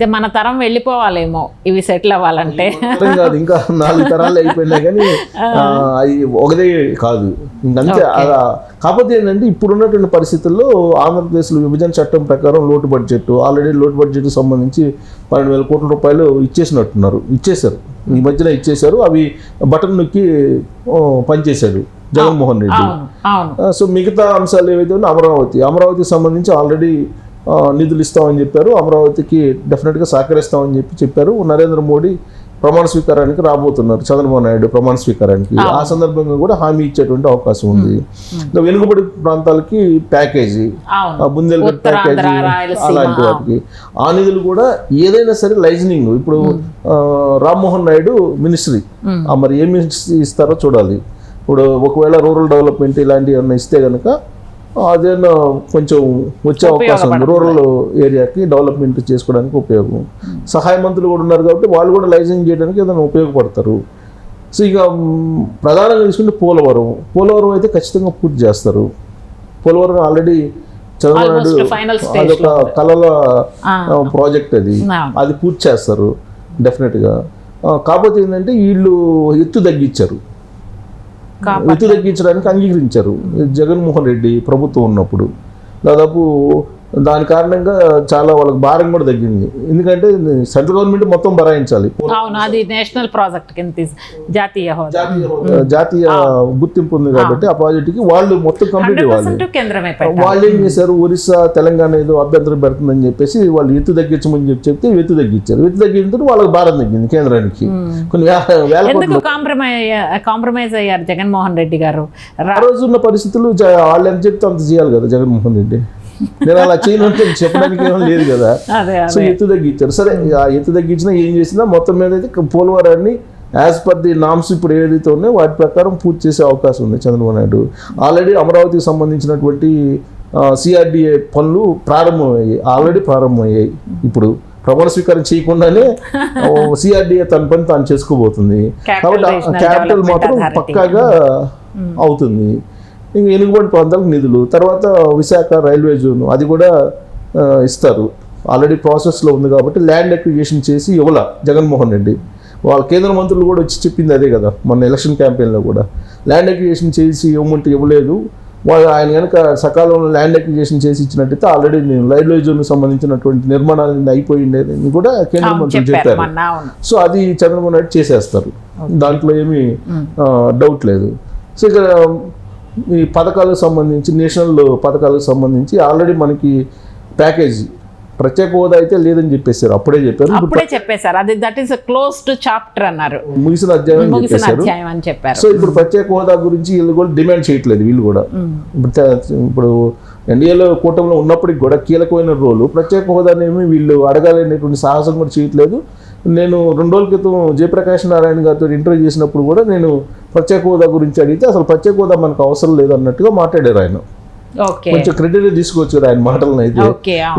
మన తరం వెళ్ళిపోవాలేమో ఇవి సెటిల్ అవ్వాలంటే. కాదు, ఇంకా 4 తరాలు అయిపోయినాయి కానీ అది ఒకదే కాదు ఇంకంతే. కాకపోతే ఏంటంటే ఇప్పుడున్నటువంటి పరిస్థితుల్లో ఆంధ్రప్రదేశ్లో విభజన చట్టం ప్రకారం లోటు బడ్జెట్ ఆల్రెడీ లోటు బడ్జెట్ సంబంధించి 12,000 కోట్ల రూపాయలు ఇచ్చేశారు ఈ మధ్యన ఇచ్చేశారు. అవి బటన్ నొక్కి పనిచేశాడు జగన్మోహన్ రెడ్డి. సో మిగతా అంశాలు ఏవైతే ఉన్నాయో అమరావతికి సంబంధించి ఆల్రెడీ నిధులు ఇస్తామని చెప్పారు. అమరావతికి డెఫినెట్గా సహకరిస్తామని చెప్పారు. నరేంద్ర మోడీ ప్రమాణ స్వీకారానికి రాబోతున్నారు, చంద్రబాబు నాయుడు ప్రమాణ స్స్వీకారానికి. ఆ సందర్భంగా కూడా హామీ ఇచ్చేటువంటి అవకాశం ఉంది. ఇంకా వెనుకబడి ప్రాంతాలకి ప్యాకేజీ, బుందేల్ఖండ్ ప్యాకేజీ, అలాంటి వాటికి ఆ నిధులు కూడా ఏదైనా సరే లైజనింగ్. ఇప్పుడు రామ్మోహన్ నాయుడు మినిస్ట్రీ మరి ఏ మినిస్ట్రీ ఇస్తారో చూడాలి. ఇప్పుడు ఒకవేళ రూరల్ డెవలప్మెంట్ ఇలాంటివి ఏమన్నా ఇస్తే కనుక అదేనా కొంచెం వచ్చే అవకాశం ఉంది. రూరల్ ఏరియాకి డెవలప్మెంట్ చేసుకోవడానికి ఉపయోగం. సహాయ మంత్రులు కూడా ఉన్నారు కాబట్టి వాళ్ళు కూడా లైసెన్స్ చేయడానికి ఏదైనా ఉపయోగపడతారు. సో ఇక ప్రధానంగా తీసుకుంటే పోలవరం అయితే ఖచ్చితంగా పూర్తి చేస్తారు. పోలవరం ఆల్రెడీ చంద్రబాబు నాయుడు అదొక కళల ప్రాజెక్ట్, అది పూర్తి చేస్తారు డెఫినెట్గా. కాకపోతే ఏంటంటే వీళ్ళు ఎత్తు తగ్గించడానికి అంగీకరించారు జగన్మోహన్ రెడ్డి ప్రభుత్వం ఉన్నప్పుడు. దాదాపు దాని కారణంగా చాలా వాళ్ళకి భారం కూడా తగ్గింది. ఎందుకంటే సెంట్రల్ గవర్నమెంట్ మొత్తం భరాయించాలి. అది నేషనల్ ప్రాజెక్ట్ కింద జాతీయ గుర్తింపు ఉంది కాబట్టి ఆ ప్రాజెక్టుకి వాళ్ళు మొత్తం కంప్లీట్ ఇవ్వాలి. వాళ్ళు ఏం చేశారు, ఒరిస్సా తెలంగాణ ఏదో అభ్యంతరం పెడుతుందని చెప్పేసి వాళ్ళు ఎత్తు తగ్గించమని చెప్తే ఎత్తు తగ్గించిన వాళ్ళకి భారం తగ్గింది కేంద్రానికి. కొన్ని వేల కాంప్రమైజ్ అయ్యారు జగన్మోహన్ రెడ్డి గారు. ఆ రోజు ఉన్న పరిస్థితులు వాళ్ళు ఎంత చెప్తే అంత చేయాలి కదా జగన్మోహన్ రెడ్డి. నేను అలా చేయనంటే చెప్పడానికి ఏమో లేదు కదా. సో ఎత్తు తగ్గించారు. సరే, ఆ ఎత్తు తగ్గించినా ఏం చేసినా మొత్తం మీద అయితే పోలవరాన్ని యాజ్ పర్ ది నామ్స్ ఇప్పుడు ఏదైతే ఉన్నాయో వాటి ప్రకారం పూర్తి చేసే అవకాశం ఉంది చంద్రబాబు నాయుడు. ఆల్రెడీ అమరావతికి సంబంధించినటువంటి CRDA పనులు ప్రారంభమయ్యాయి. ఇప్పుడు ప్రమాణ స్వీకారం చేయకుండానే CRDA తన పని తాను చేసుకోబోతుంది. కాబట్టి క్యాపిటల్ మాత్రం పక్కాగా అవుతుంది. ఇంక వెనుకబడి ప్రాంతాలకు నిధులు, తర్వాత విశాఖ రైల్వే జోన్ అది కూడా ఇస్తారు. ఆల్రెడీ ప్రాసెస్లో ఉంది కాబట్టి ల్యాండ్ అక్విజిషన్ చేసి ఇవ్వాల జగన్మోహన్ రెడ్డి. వాళ్ళ కేంద్ర మంత్రులు కూడా వచ్చి చెప్పింది అదే కదా మొన్న ఎలక్షన్ క్యాంపెయిన్లో కూడా. ల్యాండ్ అక్విజిషన్ చేసి ఇవ్వమంటే ఇవ్వలేదు. ఆయన కనుక సకాలంలో ల్యాండ్ అక్విజిషన్ చేసి ఇచ్చినట్టయితే ఆల్రెడీ రైల్వే జోన్కి సంబంధించినటువంటి నిర్మాణాలు అయిపోయిందని కూడా కేంద్ర మంత్రులు చెప్పారు. సో అది చంద్రబాబు నాయుడు చేసేస్తారు, దాంట్లో ఏమీ డౌట్ లేదు. సో ఇక్కడ ఈ పథకాలకు సంబంధించి నేషనల్ పథకాలకు సంబంధించి ఆల్రెడీ మనకి ప్యాకేజీ ప్రత్యేక హోదా అయితే లేదని చెప్పేశారు. అప్పుడే చెప్పేశారు. అది దట్ ఈస్ క్లోజ్డ్ చాప్టర్ అన్నారు, ముగిసిన అధ్యాయం అని చెప్పారు. సో ఇప్పుడు ప్రత్యేక హోదా గురించి వీళ్ళు కూడా డిమాండ్ చేయట్లేదు. వీళ్ళు కూడా ఇప్పుడు ఎన్డీఏలో కూటమిలో ఉన్నప్పటికి కూడా కీలకమైన రోలు ప్రత్యేక హోదానేమి వీళ్ళు అడగాలనేటువంటి సాహసం కూడా చేయట్లేదు. నేను 2 రోజుల క్రితం జయప్రకాష్ నారాయణ గారితో ఇంటర్వ్యూ చేసినప్పుడు కూడా నేను ప్రత్యేక హోదా గురించి అడిగితే అసలు ప్రత్యేక హోదా మనకు అవసరం లేదు అన్నట్టుగా మాట్లాడారు ఆయన. కొంచెం క్రెడిట్ తీసుకోవచ్చు కదా ఆయన మాటలను. అయితే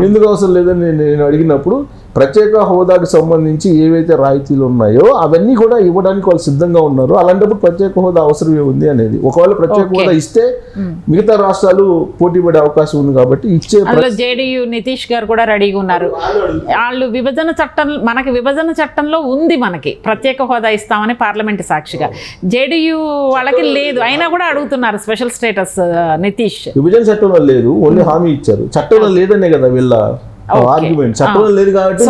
ఎందుకు అవసరం లేదని నేను అడిగినప్పుడు ప్రత్యేక హోదాకి సంబంధించి ఏవైతే రాయితీలు ఉన్నాయో అవన్నీ కూడా ఇవ్వడానికి వాళ్ళు సిద్ధంగా ఉన్నారు. అలాంటప్పుడు ప్రత్యేక హోదా అవసరమే ఉంది అనేది. ఒకవేళ ప్రత్యేక హోదా ఇస్తే మిగతా రాష్ట్రాలు పోటీ పడే అవకాశం ఉంది కాబట్టి ఇచ్చే. జేడీయూ నితీష్ గారు కూడా రెడీగా ఉన్నారు. వాళ్ళు మనకి విభజన చట్టంలో ఉంది మనకి ప్రత్యేక హోదా ఇస్తామని పార్లమెంట్ సాక్షిగా. జేడీయూ వాళ్ళకి లేదు, అయినా కూడా అడుగుతున్నారు స్పెషల్ స్టేటస్. నితీష్ విభజన చట్టంలో లేదు, ఓన్లీ హామీ ఇచ్చారు. చట్టంలో లేదనే కదా వీళ్ళ ఆర్గ్యుమెంట్. చట్టంలో లేదు కాబట్టి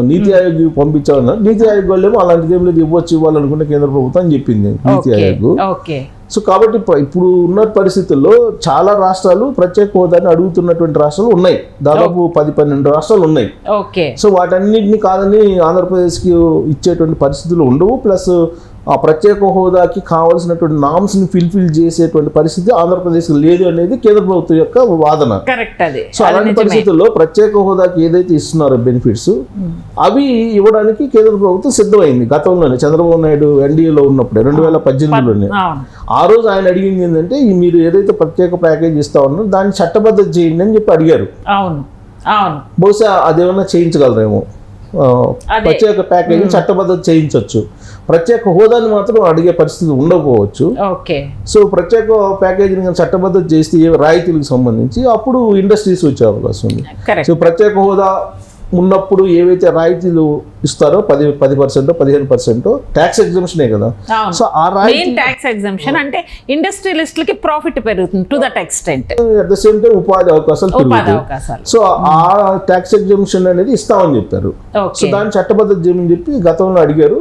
నీతి ఆయోగ్ పంపించాలన్నారు. నీతి ఆయోగ్ వాళ్ళేమో అలాంటిది ఏం లేదు, ఇవ్వాలనుకుంటే కేంద్ర ప్రభుత్వం అని చెప్పింది నీతి ఆయోగ్. సో కాబట్టి ఇప్పుడు ఉన్న పరిస్థితుల్లో చాలా రాష్ట్రాలు ప్రత్యేక హోదాని అడుగుతున్నటువంటి రాష్ట్రాలు ఉన్నాయి. దాదాపు 10-12 రాష్ట్రాలు ఉన్నాయి. సో వాటన్నిటిని కాదని ఆంధ్రప్రదేశ్కి ఇచ్చేటువంటి పరిస్థితులు ఉండవు. ప్లస్ ఆ ప్రత్యేక హోదాకి కావాల్సినటువంటి నామ్స్ని ఫిల్ఫిల్ చేసేటువంటి పరిస్థితి ఆంధ్రప్రదేశ్కి లేదు అనేది కేంద్ర ప్రభుత్వం యొక్క వాదన. సో అలాంటి పరిస్థితుల్లో ప్రత్యేక హోదాకి ఏదైతే ఇస్తున్నారో బెనిఫిట్స్ అవి ఇవ్వడానికి కేంద్ర ప్రభుత్వం సిద్ధమైంది. గతంలోనే చంద్రబాబు నాయుడు ఎన్డీఏలో ఉన్నప్పుడే 2018లోనే ఆ రోజు ఆయన అడిగింది ఏంటంటే మీరు ఏదైతే ప్రత్యేక ప్యాకేజ్ ఇస్తా ఉన్నారో దాన్ని చట్టబద్ధత చేయండి అని చెప్పి అడిగారు. బహుశా అదేమన్నా చేయించగలరేమో. ప్రత్యేక ప్యాకేజీ చట్టబద్ధత చేయించవచ్చు, ప్రత్యేక హోదాని మాత్రం అడిగే పరిస్థితి ఉండకపోవచ్చు. సో ప్రత్యేక ప్యాకేజీని చట్టబద్ధత చేస్తే రాయితీలకు సంబంధించి అప్పుడు ఇండస్ట్రీస్ వచ్చే అవకాశం ఉంది. సో ప్రత్యేక హోదా ఉన్నప్పుడు ఏవైతే రాయితీలు ఇస్తారో 10% 15% ట్యాక్స్ ఎగ్జామ్షనే కదా. సో ఆ మెయిన్ ట్యాక్స్ ఎగ్జామ్షన్ అంటే ఇండస్ట్రియలిస్టులకి ప్రాఫిట్ పెరుగుతుంది to that extent. At the same time ఉపాధి అవకాశాలు పెరుగుతాయి. సో ఆ ట్యాక్స్ ఎగ్జామ్షన్ అనేది ఇస్తామని చెప్పారు. సో దాన్ని చట్టబద్ధత చేయమని చెప్పి గతంలో అడిగారు.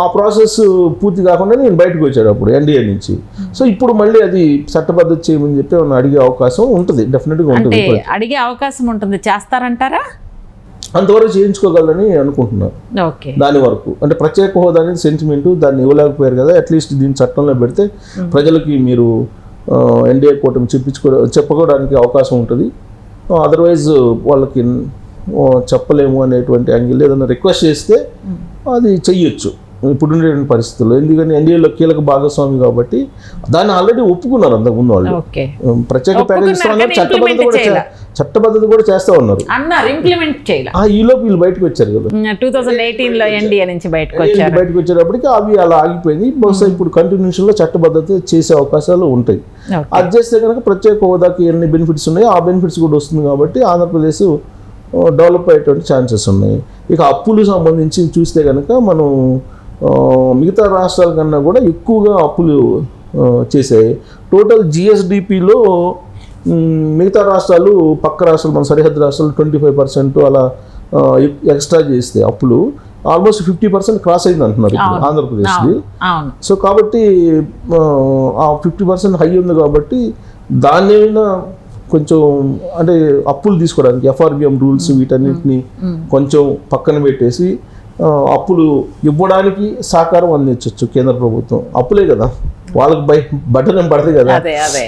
ఆ ప్రాసెస్ పూర్తి కాకుండా నేను బయటకు వచ్చాడు అప్పుడు ఎన్డీఏ నుంచి. సో ఇప్పుడు మళ్ళీ అది చట్టబద్ధత చేయమని చెప్పి అడిగే అవకాశం ఉంటుంది, డెఫినెట్గా ఉంటుంది. అడిగే అవకాశం ఉంటుంది, చేస్తారంటారా? అంతవరకు చేయించుకోగలని అనుకుంటున్నారు. దాని వరకు అంటే ప్రత్యేక హోదా అనేది సెంటిమెంట్, దాన్ని ఇవ్వలేకపోయారు కదా, అట్లీస్ట్ దీన్ని చట్టంలో పెడితే ప్రజలకి మీరు ఎన్డీఏ కూటమి చెప్పుకోవడానికి అవకాశం ఉంటుంది. అదర్వైజ్ వాళ్ళకి చెప్పలేము అనేటువంటి యాంగిల్ ఏదైనా రిక్వెస్ట్ చేస్తే అది చెయ్యొచ్చు ఇప్పుడుండే పరిస్థితుల్లో. ఎందుకంటే ఎన్డీఏలో కీలక భాగస్వామి కాబట్టి దాన్ని ఆల్రెడీ ఒప్పుకున్నారు అంతకుముందు వాళ్ళు. ప్రత్యేక ప్యాకేజ్ ఇస్తామన్నారు, చట్టబద్ధత కూడా చేస్తా ఉన్నారు. ఈలోపు వీళ్ళు బయటకు వచ్చారు కదా 2018లో ఎన్డీఏ నుంచి బయటకు వచ్చేటప్పటికి అవి అలా ఆగిపోయింది. బహుశా ఇప్పుడు కంటిన్యూషన్లో చట్టబద్ధత చేసే అవకాశాలు ఉంటాయి. అది చేస్తే కనుక ప్రత్యేక హోదాకి ఎన్ని బెనిఫిట్స్ ఉన్నాయో ఆ బెనిఫిట్స్ కూడా వస్తుంది కాబట్టి ఆంధ్రప్రదేశ్ డెవలప్ అయ్యేటువంటి ఛాన్సెస్ ఉన్నాయి. ఇక అప్పులు సంబంధించి చూస్తే కనుక మనం మిగతా రాష్ట్రాల కన్నా కూడా ఎక్కువగా అప్పులు చేసాయి. టోటల్ జిఎస్డిపిలో మిగతా రాష్ట్రాలు, పక్క రాష్ట్రాలు, మన సరిహద్దు రాష్ట్రాలు 25% అలా ఎక్స్ట్రా చేస్తే అప్పులు ఆల్మోస్ట్ 50% క్రాస్ అయింది అంటున్నారు ఆంధ్రప్రదేశ్ది. సో కాబట్టి ఆ 50% హై ఉంది కాబట్టి దాన్నైనా కొంచెం అంటే అప్పులు తీసుకోవడానికి ఎఫ్ఆర్బిఎం రూల్స్ వీటన్నిటిని కొంచెం పక్కన పెట్టేసి అప్పులు ఇవ్వడానికి సహకారం అందించవచ్చు కేంద్ర ప్రభుత్వం. అప్పులే కదా వాళ్ళకి బటన్ ఏం పడతాయి కదా,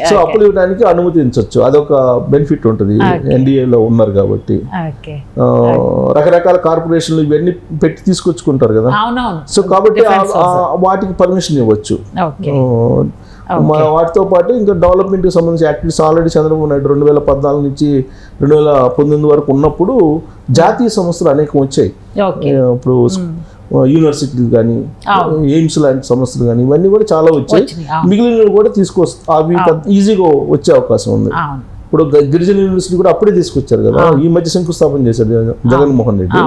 సో అప్పులు ఇవ్వడానికి అనుమతించవచ్చు. అదొక బెనిఫిట్ ఉంటుంది ఎన్డీఏలో ఉన్నారు కాబట్టి. రకరకాల కార్పొరేషన్లు ఇవన్నీ పెట్టి తీసుకొచ్చుకుంటారు కదా, సో కాబట్టి వాటికి పర్మిషన్ ఇవ్వచ్చు. వాటితో పాటు ఇంకా డెవలప్మెంట్కి సంబంధించి యాక్టివిటీస్ ఆల్రెడీ చంద్రబాబు నాయుడు 2014 నుంచి 2019 వరకు ఉన్నప్పుడు జాతీయ సంస్థలు అనేకం వచ్చాయి. ఇప్పుడు యూనివర్సిటీలు కానీ, ఎయిమ్స్ లాంటి సంస్థలు కానీ ఇవన్నీ కూడా చాలా వచ్చాయి. మిగిలినవి కూడా అవి ఈజీగా వచ్చే అవకాశం ఉంది. ఇప్పుడు గిరిజన యూనివర్సిటీ కూడా అప్పుడే తీసుకొచ్చారు కదా, ఈ మధ్య శంకుస్థాపన చేశారు జగన్మోహన్ రెడ్డి.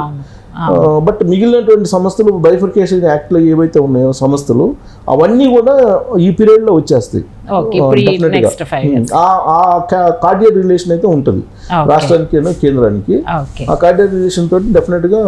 బట్ మిగిలినటువంటి సంస్థలు బైఫర్కేషన్ యాక్ట్లో ఏవైతే ఉన్నాయో సంస్థలు అవన్నీ కూడా ఈ పీరియడ్లో వచ్చేస్తాయి. కార్డియర్ రిలేషన్ అయితే ఉంటుంది రాష్ట్రానికి కేంద్రానికి. ఆ కార్డియర్ రిలేషన్ తోటి డెఫినెట్గా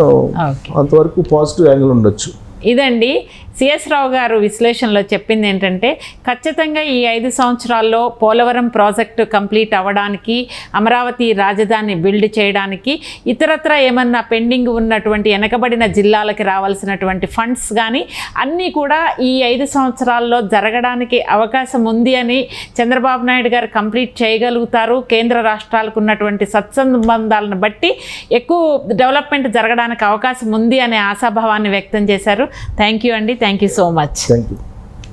అంతవరకు పాజిటివ్ యాంగిల్ ఉండొచ్చు. ఇదండి సిఎస్ రావు గారు విశ్లేషణలో చెప్పింది ఏంటంటే, ఖచ్చితంగా ఈ 5 సంవత్సరాల్లో పోలవరం ప్రాజెక్టు కంప్లీట్ అవ్వడానికి, అమరావతి రాజధాని బిల్డ్ చేయడానికి, ఇతరత్ర ఏమన్నా పెండింగ్ ఉన్నటువంటి వెనకబడిన జిల్లాలకి రావాల్సినటువంటి ఫండ్స్ కానీ అన్నీ కూడా ఈ 5 సంవత్సరాల్లో జరగడానికి అవకాశం ఉంది అని చంద్రబాబు నాయుడు గారు కంప్లీట్ చేయగలుగుతారు. కేంద్ర రాష్ట్రాలకు ఉన్నటువంటి సత్సంబంధాలను బట్టి ఎక్కువ డెవలప్మెంట్ జరగడానికి అవకాశం ఉంది అనే ఆశాభావాన్ని వ్యక్తం చేశారు. థ్యాంక్ యూ అండి. Thank you so much. Thank you.